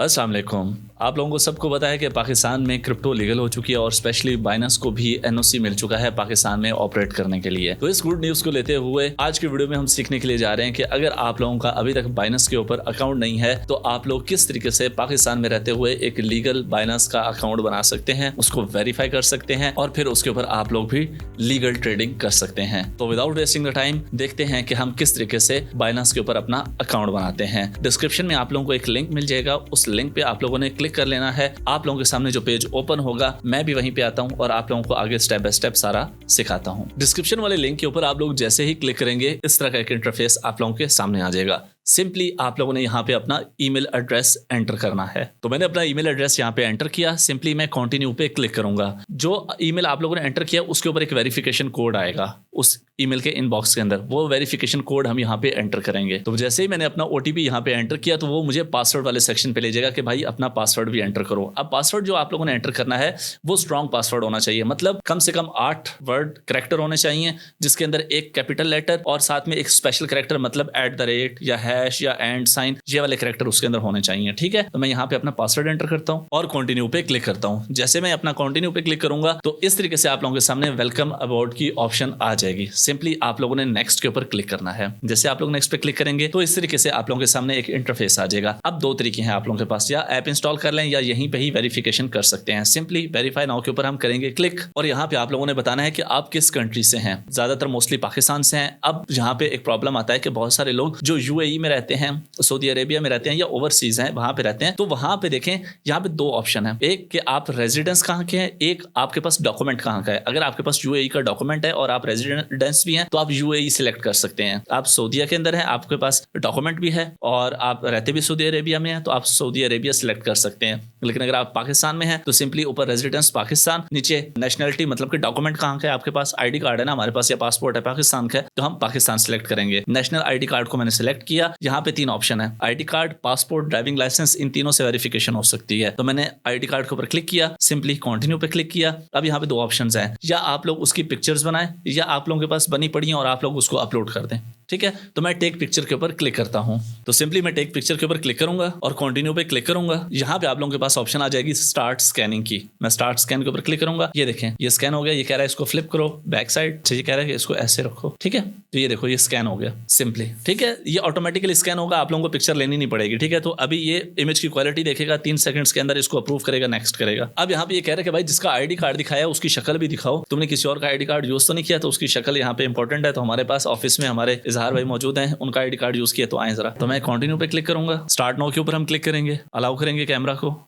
अस्सलाम वालेकुम। आप लोगों को सबको पता है कि पाकिस्तान में क्रिप्टो लीगल हो चुकी है और स्पेशली बाइनेंस को भी एनओसी मिल चुका है पाकिस्तान में ऑपरेट करने के लिए। तो इस गुड न्यूज़ को लेते हुए आज की वीडियो में हम सीखने के लिए जा रहे हैं कि अगर आप लोगों का अभी तक बाइनेंस के ऊपर अकाउंट नहीं है तो आप लोग किस तरीके से पाकिस्तान में रहते हुए एक लीगल बाइनेंस का अकाउंट बना सकते हैं, उसको वेरीफाई कर सकते हैं और फिर उसके ऊपर आप लोग भी लीगल ट्रेडिंग कर सकते हैं। तो विदाउट वेस्टिंग द टाइम देखते हैं कि हम किस तरीके से बाइनेंस के ऊपर अपना अकाउंट बनाते हैं। डिस्क्रिप्शन में आप लोगों को एक लिंक मिल जाएगा, उस लिंक पे आप लोगों ने क्लिक कर लेना है। आप लोगों के सामने जो पेज ओपन होगा मैं भी वहीं पे आता हूं और आप लोगों को आगे स्टेप बाय स्टेप सारा सिखाता हूं। डिस्क्रिप्शन वाले लिंक के ऊपर आप लोग जैसे ही क्लिक करेंगे इस तरह का एक इंटरफेस आप लोगों के सामने आ जाएगा। सिंपली आप लोगों ने यहाँ पे अपना ईमेल एड्रेस एंटर करना है। तो मैंने अपना ईमेल एड्रेस यहाँ पे एंटर किया। सिंपली मैं कंटिन्यू पे क्लिक करूंगा। जो ईमेल आप लोगों ने एंटर किया उसके ऊपर एक वेरिफिकेशन कोड आएगा उस ईमेल के इनबॉक्स के अंदर, वो वेरिफिकेशन कोड हम यहाँ पे एंटर करेंगे। तो जैसे ही मैंने अपना ओटीपी यहाँ पे एंटर किया तो वो मुझे पासवर्ड वाले सेक्शन पे ले जाएगा कि भाई अपना पासवर्ड भी एंटर करो। अब पासवर्ड जो आप लोगों ने एंटर करना है वो स्ट्रॉन्ग पासवर्ड होना चाहिए, मतलब कम से कम 8 वर्ड कैरेक्टर होने चाहिए जिसके अंदर एक कैपिटल लेटर और साथ में एक स्पेशल कैरेक्टर, मतलब @ या हैश या एंड साइन, ये वाले कैरेक्टर उसके अंदर होने चाहिए। ठीक है, तो मैं यहाँ पे अपना पासवर्ड एंटर करता हूँ और कंटिन्यू पे क्लिक करता हूँ। जैसे मैं अपना कंटिन्यू पे क्लिक करूंगा तो इस तरीके से आप लोगों के सामने वेलकम अबाउट की ऑप्शन आ जाएगी। सिंपली आप लोगों ने नेक्स्ट के ऊपर क्लिक करना है। जैसे आप लोग नेक्स्ट पे क्लिक करेंगे तो इस तरीके से आप लोगों के सामने एक इंटरफेस आ जाएगा। अब दो तरीके हैं आप लोगों के पास, या ऐप इंस्टॉल कर लें या यहीं पे ही वेरिफिकेशन कर सकते हैं। सिंपली वेरीफाई नाउ के ऊपर हम करेंगे क्लिक और यहाँ पे आप लोगों ने बताना है कि आप किस कंट्री से हैं। ज्यादातर मोस्टली पाकिस्तान से हैं। अब यहाँ पे एक प्रॉब्लम आता है कि बहुत सारे लोग जो यूएई में रहते हैं, सऊदी अरेबिया में रहते हैं या ओवरसीज हैं, वहां पे रहते हैं, तो वहां पे देखें यहाँ पे दो ऑप्शन है। एक कि आप रेजिडेंस कहाँ के हैं, एक आपके पास डॉक्यूमेंट कहाँ का है। अगर आपके पास यूएई का डॉक्यूमेंट है और आप रेजिडेंस भी हैं तो आप यूएई सिलेक्ट कर सकते हैं। आप सऊदीया के अंदर हैं, आपके पास डॉक्यूमेंट भी है और आप रहते भी सऊदी अरेबिया में हैं तो आप सऊदी अरेबिया सिलेक्ट कर सकते हैं। लेकिन अगर आप पाकिस्तान में हैं तो सिंपली ऊपर रेजिडेंस पाकिस्तान, नीचे नेशनलिटी, मतलब कि डॉक्यूमेंट कहाँ का है आपके पास। आईडी कार्ड है ना हमारे पास या पासपोर्ट है पाकिस्तान का, तो हम पाकिस्तान सिलेक्ट करेंगे। नेशनल आईडी कार्ड को मैंने सिलेक्ट किया। यहाँ पे 3 ऑप्शन है, ID card, passport, driving licence, इन तीनों से वेरिफिकेशन हो सकती है। तो मैंने आईडी कार्ड के ऊपर क्लिक किया, सिंपली कंटिन्यू पे क्लिक किया। अब यहाँ पे 2 ऑप्शंस हैं, या आप लोग उसकी पिक्चर्स बनाएं या आप लोगों के पास बनी पड़ी हैं और आप लोग उसको अपलोड कर दें। ठीक है, तो मैं टेक पिक्चर के ऊपर क्लिक करता हूं। तो सिंपली मैं टेक पिक्चर के ऊपर क्लिक करूंगा और कंटिन्यू पे क्लिक करूंगा। यहां पे आप लोगों के पास ऑप्शन आ जाएगी स्टार्ट स्कैनिंग की। मैं स्टार्ट स्कैन के ऊपर क्लिक करूंगा। ये देखें ये स्कैन हो गया। ये कह रहा है इसको फ्लिप करो बैक साइड, ये कह रहा है कि इसको ऐसे रखो। ठीक है, तो ये देखो ये स्कैन हो गया सिंपली। ठीक है, ये ऑटोमेटिकली स्कैन होगा, आप लोगों को पिक्चर लेनी नहीं पड़ेगी। ठीक है, तो अभी ये इमेज की क्वालिटी देखेगा, 3 सेकंड्स के अंदर इसको अप्रूव करेगा, नेक्स्ट करेगा। अब यहाँ पे ये कह रहा है कि भाई जिसका आईडी कार्ड दिखाया उसकी शक्ल भी दिखाओ। तुमने किसी और का आईडी कार्ड यूज तो नहीं किया, तो उसकी शक्ल यहाँ पे इंपॉर्टेंट है। तो हमारे पास ऑफिस में हमारे इजहार भाई मौजूद हैं, उनका आईडी कार्ड यूज किया, तो आए जरा। तो मैं कंटिन्यू पे क्लिक करूंगा। स्टार्ट नाउ के ऊपर हम क्लिक करेंगे, अलाउ करेंगे कैमरा को।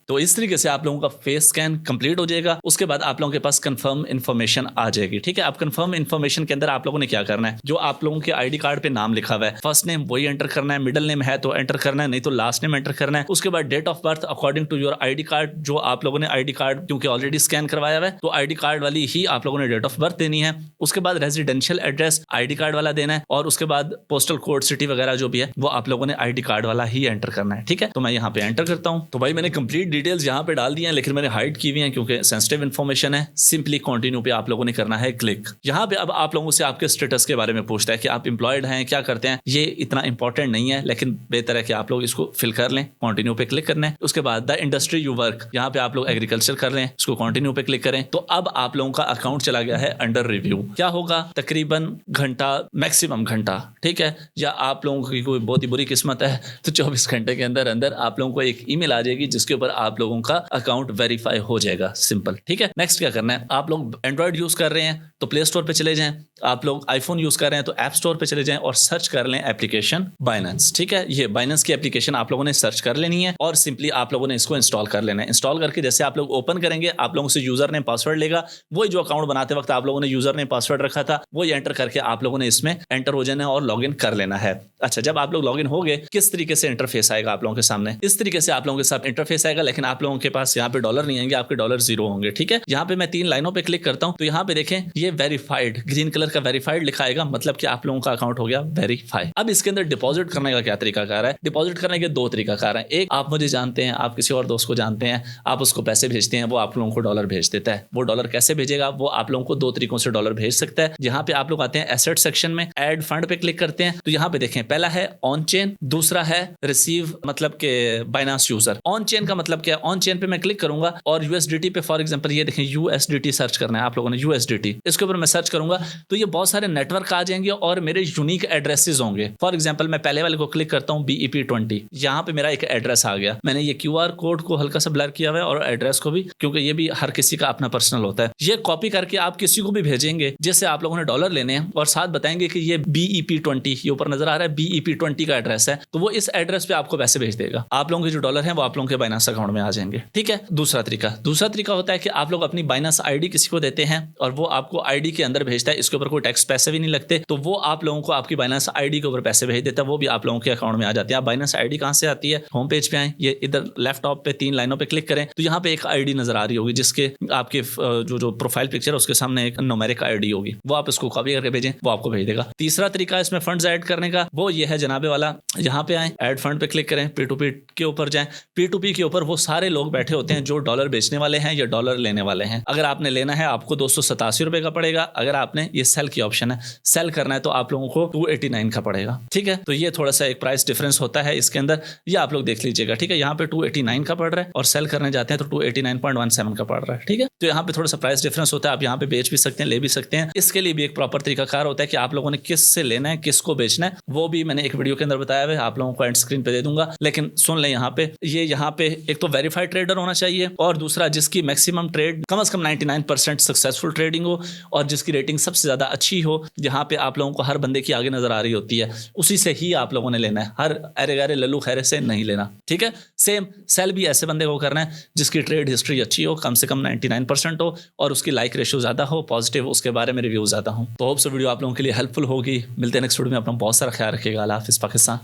तो इस तरीके से आप लोगों का फेस स्कैन कंप्लीट हो जाएगा। उसके बाद आप लोगों के पास कंफर्म इन्फॉर्मेशन आ जाएगी। ठीक है, अब कंफर्म इन्फॉर्मेशन के अंदर आप लोगों ने क्या करना है, जो आप लोगों के आईडी कार्ड पे नाम लिखा हुआ है, फर्स्ट नेम वही एंटर करना है, मिडिल नेम है तो एंटर करना है, नहीं तो लास्ट नेम एंटर करना है। उसके बाद date of birth according to your ID card, जो आप लोगों ने आईडी कार्ड क्योंकि ऑलरेडी स्कैन करवाया हुआ है तो आईडी कार्ड वाली ही आप लोगों ने डेट ऑफ बर्थ देनी है। उसके बाद रेजिडेंशियल एड्रेस आईडी कार्ड वाला देना है और उसके बाद पोस्टल कोड, सिटी वगैरह जो भी है वो आप लोगों ने आईडी कार्ड वाला ही एंटर करना है। ठीक है, तो मैं यहाँ पे एंटर करता हूँ। तो भाई मैंने कंप्लीट डिटेल्स यहाँ पे डाल हैं, लेकिन मैंने हाइड की हुई हैं क्योंकि सेंसिटिव इन्फॉर्मेशन है। सिंपली कंटिन्यू पे आप लोगों ने करना है क्लिक। यहाँ पे अब आप लोगों से आपके स्टेटस के बारे में पूछता है कि आप एम्प्लॉयड हैं, क्या करते हैं। ये इतना इंपॉर्टेंट नहीं है, लेकिन बेहतर है कि आप लोग इसको फिल कर लें। कंटिन्यू पे क्लिक करना है। उसके बाद द इंडस्ट्री यू वर्क, यहाँ पे आप लोग एग्रीकल्चर कर लें, इसको कंटिन्यू पे क्लिक करें। तो अब आप लोगों का अकाउंट चला गया है अंडर रिव्यू। क्या होगा, तकरीबन घंटा, मैक्सिमम घंटा। ठीक है, या आप लोगों की कोई बहुत ही बुरी किस्मत है तो 24 घंटे के अंदर अंदर आप लोगों को एक ईमेल आ जाएगी जिसके ऊपर आप लोगों का अकाउंट वेरीफाई हो जाएगा। सिंपल। ठीक है, नेक्स्ट क्या करना है, आप लोग एंड्रॉइड यूज कर रहे हैं तो प्ले स्टोर पे चले जाएं। आप लोग आईफोन यूज कर रहे हैं तो ऐप स्टोर पे चले जाएं और सर्च कर लें एप्लीकेशन बाइनेंस। ठीक है, ये बाइनेंस की एप्लीकेशन आप लोगों ने सर्च कर लेनी है और सिंपली आप लोगों ने इसको इंस्टॉल कर लेना है। इंस्टॉल करके जैसे आप लोग ओपन करेंगे आप लोगों से यूजर नेम पासवर्ड लेगा। वही जो अकाउंट बनाते वक्त आप लोगों ने यूजर नेम पासवर्ड रखा था वही एंटर करके आप लोगों ने इसमें एंटर हो जाना और लॉग इन कर लेना है। अच्छा, जब आप लोग लॉग इन हो गए किस तरीके से इंटरफेस आएगा आप लोगों के सामने, इस तरीके से आप लोगों के साथ इंटरफेस आएगा। लेकिन आप लोगों के पास यहाँ पे डॉलर नहीं आएंगे, आपके डॉलर जीरो होंगे। ठीक है, यहाँ पे मैं 3 लाइनों पे क्लिक करता हूँ तो यहाँ पे देखें ये वेरीफाइड ग्रीन कलर का वेरीफाइड लिखा आएगा, मतलब कि आप लोगों का अकाउंट हो गया वेरीफाई। अब इसके अंदर डिपॉजिट करने का क्या तरीकाकार है? डिपॉजिट करने के 2 तरीकाकार हैं। एक, आप मुझे जानते हैं, आप किसी और दोस्त को जानते हैं, आप उसको पैसे भेजते हैं, वो आप लोगों को डॉलर भेज देता है। वो डॉलर कैसे भेजेगा? वो आप लोगों को 2 तरीकों से डॉलर भेज सकता है। यहाँ पे आप लोग आते हैं एसेट सेक्शन में, ऐड फंड पे क्लिक करते हैं तो यहाँ पे देखें पहला है ऑन चेन, दूसरा है रिसीव मतलब के बाइनांस यूजर। ऑन चेन का मतलब क्या है? ऑन चेन पे मैं क्लिक करूंगा और यूएसडीटी पे फॉर एग्जांपल ये देखें यूएसडीटी सर्च करना है आप लोगों ने, यूएसडीटी इसके ऊपर मैं सर्च करूंगा तो ये बहुत सारे नेटवर्क आ जाएंगे और मेरे यूनिक एड्रेसेस होंगे। फॉर एग्जांपल मैं पहले वाले को क्लिक करता हूं BEP20, यहाँ पे मेरा एक एड्रेस आ गया। मैंने ये QR कोड को हल्का सा ब्लर किया हुआ है और एड्रेस को भी, क्योंकि ये भी हर किसी का अपना पर्सनल होता है। ये कॉपी करके आप किसी को भी भेजेंगे जिससे आप लोगों ने डॉलर लेने हैं और साथ बताएंगे कि ये BEP20, ये ऊपर नजर आ रहा है BEP20 का एड्रेस है, तो वो इस एड्रेस पे आपको पैसे भेज देगा। आप लोगों के जो डॉलर हैं वो आप लोगों के बाइनांस अकाउंट में आ जाएंगे। ठीक है, दूसरा तरीका होता है कि आप लोग अपनी बाइनांस आईडी किसी को देते हैं और वो आपको आईडी के अंदर भेजता है, इसके ऊपर कोई टैक्स पैसे भी नहीं लगते, तो वो आप लोगों को आपकी बाइनांस आईडी के ऊपर पैसे भेज देता है, वो भी आप लोगों के अकाउंट में आ जाती है। आप बाइनांस आईडी कहां से आती है? होम पेज पे आए, ये इधर लेफ्ट टॉप पे 3 लाइनों पे क्लिक करें तो यहाँ पे एक आईडी नजर आ रही होगी जिसके आपके जो प्रोफाइल पिक्चर है उसके सामने एक न्यूमेरिक आईडी होगी, वो आप इसको कॉपी करके भेजें, वो आपको भेज देगा। तीसरा तरीका इसमें फंड्स ऐड करने का वो ये है जनाबे वाला, यहाँ पे आए ऐड फंड पे क्लिक करें, P2P के ऊपर जाएं। P2P के ऊपर वो सारे लोग बैठे होते हैं जो डॉलर बेचने वाले हैं या डॉलर लेने वाले हैं। अगर आपने लेना है आपको 287 रुपए का पड़ेगा, अगर आपने ये सेल की ऑप्शन है सेल करना है तो आप लोगों को 289 का पड़ेगा। ठीक है, तो ये थोड़ा सा एक प्राइस डिफरेंस होता है इसके अंदर, ये आप लोग देख लीजिएगा। ठीक है, यहाँ पे 289 का पड़ रहा है और सेल करने जाते हैं तो 289.17 का पड़ रहा है। ठीक है, तो यहाँ पे थोड़ा सा प्राइस डिफरेंस होता है, आप यहाँ पे बेच भी सकते हैं, ले भी सकते हैं। इसके लिए भी एक प्रॉपर तरीकाकार होता है कि आप लोगों ने किस से लेना है, किसको बेचना है, वो भी मैंने एक वीडियो के अंदर बताया है, आप लोगों को एंड स्क्रीन पे दे दूंगा। लेकिन सुन लें यहाँ पे यहाँ पे एक तो वेरीफाइड ट्रेडर होना चाहिए और दूसरा जिसकी मैक्सिमम ट्रेड कम से कम 99% सक्सेसफुल ट्रेडिंग हो और जिसकी रेटिंग सबसे ज्यादा अच्छी हो, जहाँ पे आप लोगों को हर बंदे की आगे नजर आ रही होती है, उसी से ही आप लोगों ने लेना है, हर अरे गारे लल्लू खैरे से नहीं लेना। ठीक है, सेम सेल भी ऐसे बंदे को करना है जिसकी ट्रेड हिस्ट्री अच्छी हो, कम से कम 99% हो और उसकी लाइक रेशियो ज्यादा हो, पॉजिटिव उसके बारे में रिव्यू ज्यादा हो। तो होप सो वीडियो आप लोगों के लिए हेल्पफुल होगी। मिलते हैं नेक्स्ट वीडियो में, अपना बहुत सारा ख्याल रखिएगा। अल्लाह हाफिज़। पाकिस्तान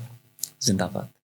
जिंदाबाद।